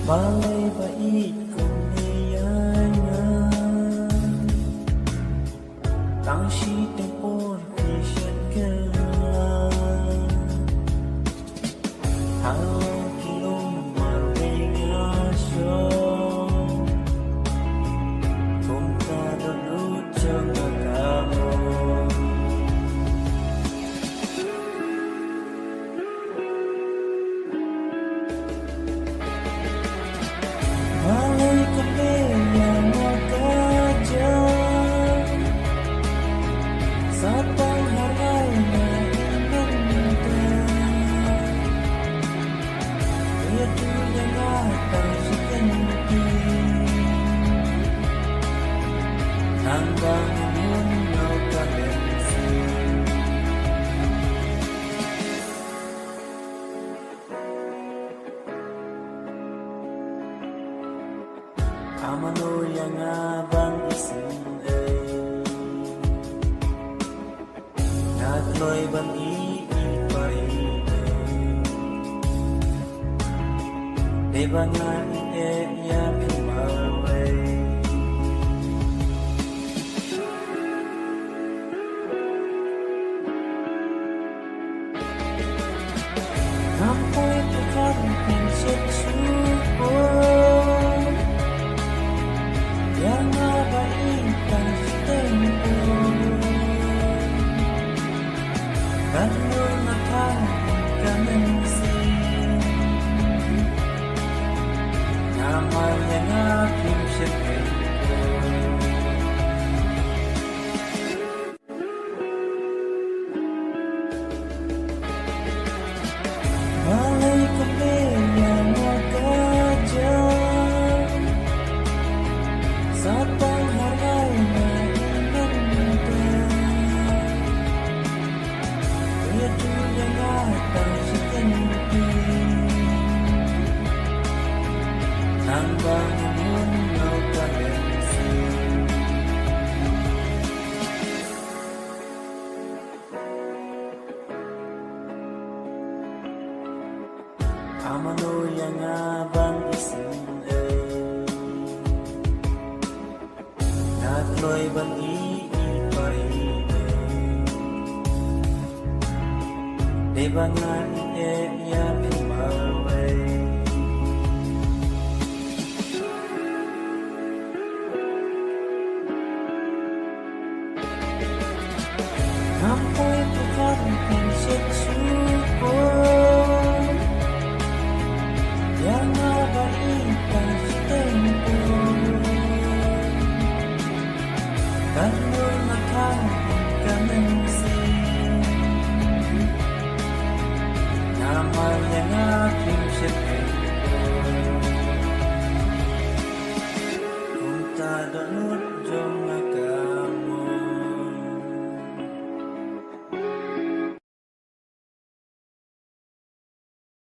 Balay bait kung iyangan Tang si tempor pisyan ka Halong kilong marwingasyo Kung kadalut siyang nagkamon Malay kami yang magkadyan Sa pangharay na inandan Kaya tulang atang sa kantin Hanggang ngayon nagkabensin Amano yang abang isin ay Natloy bang iiparinay Di ba nga iya pimaway Nampoy pagkaroon sa suko Yang mabaikan sa tempo Kano nakakaminsin Naman yang aking siyempre Malay kami yang magkadyan Sa pangharay na inandan Kaya tulang atang sa kantin Hanggang ngayon nagkabensin Amano yang abang isin ay Natloy bang iiparinay Di ba nga iya pimaway Nampoy pagkaroon sa suko Yang mabaikan sa tempo Kano nakakaminsin Naman yang aking siyempre Kung tadano